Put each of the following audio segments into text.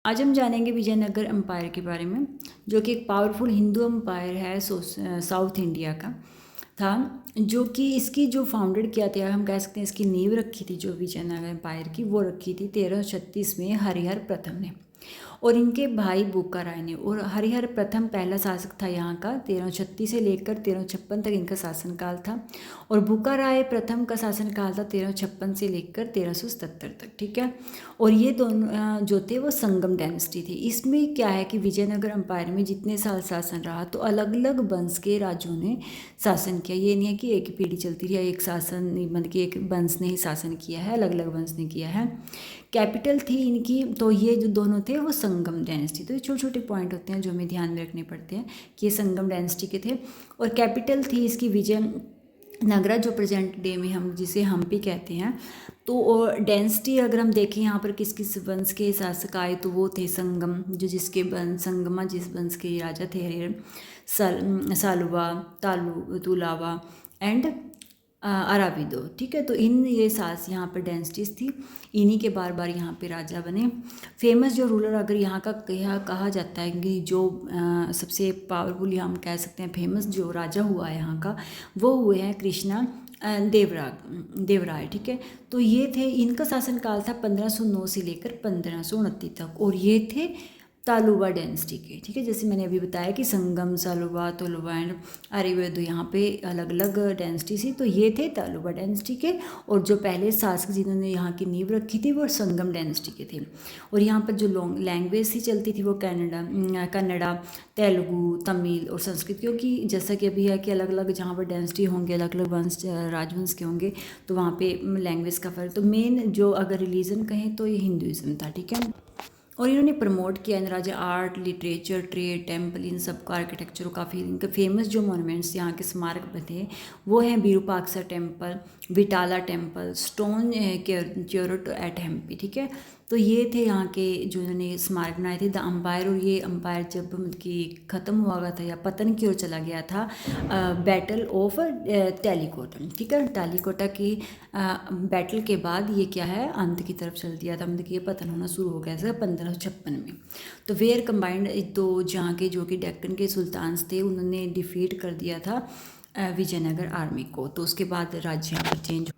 आज हम जानेंगे विजयनगर एम्पायर के बारे में, जो कि एक पावरफुल हिंदू एम्पायर है साउथ इंडिया का था। जो कि इसकी जो फाउंडेड किया था, हम कह सकते हैं इसकी नींव रखी थी जो विजयनगर एम्पायर की, वो रखी थी 1336 में हरिहर प्रथम ने, और इनके भाई बुक्का राय ने। और हरिहर प्रथम पहला शासक था यहाँ का। 1336 से लेकर 1356 तक इनका शासनकाल था। और बुक्का राय प्रथम का शासनकाल था 1356 से लेकर 1377 तक, ठीक है। और ये दोनों जो थे वो संगम डायनेस्टी थी। इसमें क्या है कि विजयनगर एम्पायर में जितने साल शासन रहा तो अलग अलग वंश के राजाओं ने शासन किया। ये नहीं है कि एक ही पीढ़ी चलती रही, एक शासन मतलब कि एक वंश ने ही शासन किया है, अलग अलग वंश ने किया है। कैपिटल थी इनकी, तो ये जो दोनों थे वो संगम डायनेस्टी। तो ये छोटे छोटे पॉइंट होते हैं जो हमें ध्यान में रखने पड़ते हैं कि ये संगम डायनेस्टी के थे। और कैपिटल थी इसकी विजय नगरा, जो प्रेजेंट डे में हम जिसे हम्पी कहते हैं। तो डेंसिटी अगर हम देखें यहाँ पर किस किस वंश के शासक आए, तो वो थे संगम, जो जिसके वंश संगमा जिस वंश के राजा थे हरिहर, सालुवा, तुलावा एंड अराबिदो, ठीक है। तो इन ये सास यहाँ पर डेंसिटीज थी, इन्हीं के बार बार यहाँ पे राजा बने। फेमस जो रूलर अगर यहाँ का कहा जाता है कि जो सबसे पावरफुल हम कह सकते हैं फेमस जो राजा हुआ है यहाँ का, वो हुए हैं कृष्णा देवराय, ठीक है। तो ये थे, इनका शासनकाल था 1509 से लेकर 1529 तक। और ये थे तालुवा डेंसिटी के, ठीक है। जैसे मैंने अभी बताया कि संगम, सालुवा, तोलुवा एंड आर्यवेदो यहाँ पे अलग अलग डेंसिटी थी, तो ये थे तालुवा डेंसिटी के। और जो पहले शासक जिन्होंने यहाँ की नींव रखी थी वो संगम डेंसिटी के थे। और यहाँ पर जो लैंग्वेज थी चलती थी वो कन्नड़ा, तेलुगु, तमिल और संस्कृत, क्योंकि जैसा कि अभी है कि अलग अलग जहाँ पर डेंसिटी होंगे, अलग अलग वंश राजवंश के होंगे, तो वहाँ पे लैंग्वेज का फर्क। तो मेन जो अगर रिलीजन कहें तो ये हिंदुइज्म था, ठीक है। और इन्होंने प्रमोट किया इन राजा आर्ट, लिटरेचर, ट्रेड, टेम्पल, इन सबका आर्किटेक्चर। काफ़ी इनके फेमस जो मॉन्यूमेंट्स यहाँ के स्मारक बने वो हैं Virupaksha temple, Vittala temple, stone chariot at Hampi, ठीक है। तो ये थे यहाँ के जो इन्होंने स्मारक बनाए थे द अम्पायर। और ये अम्पायर जब मतलब कि ख़त्म हुआ गया था या पतन की ओर चला गया था बैटल ऑफ टेलीकोटा, ठीक है। टेलीकोटा की बैटल के बाद ये क्या है अंत की तरफ चल दिया था, मतलब कि ये पतन होना शुरू हो गया था 1556 में। तो वेयर कंबाइंड, तो जहाँ के जो कि डेक्कन के सुल्तान्स थे उन्होंने डिफीट कर दिया था विजयनगर आर्मी को। तो उसके बाद राज्य यहाँ पर चेंज।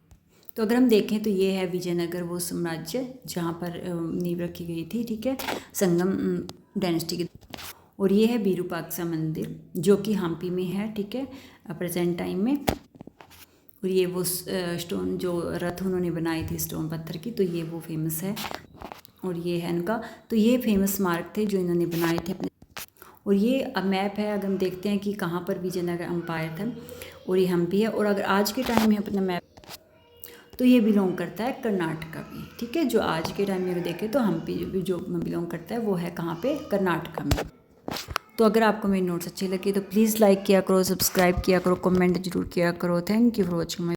तो अगर हम देखें तो ये है विजयनगर वो साम्राज्य जहाँ पर नींव रखी गई थी, ठीक है, संगम डायनेस्टी की। और ये है विरूपाक्षा मंदिर जो कि हम्पी में है, ठीक है, प्रेजेंट टाइम में। और ये वो स्टोन जो रथ उन्होंने बनाई थी स्टोन पत्थर की, तो ये वो फेमस है। और ये है इनका, तो ये फेमस स्मारक थे जो इन्होंने बनाए थे अपने। और ये अब मैप है, अगर हम देखते हैं कि कहाँ पर विजयनगर एम्पायर था, और ये हम्पी है। और अगर आज के टाइम में अपना मैप, तो ये बिलोंग करता है कर्नाटका भी, ठीक है। जो आज के टाइम में देखें तो हम्पी जो बिलोंग करता है वो है कहाँ पे, कर्नाटका में। तो अगर आपको मेरी नोट्स अच्छे लगे तो प्लीज़ लाइक किया करो, सब्सक्राइब किया करो, कमेंट जरूर किया करो। Thank you for watching my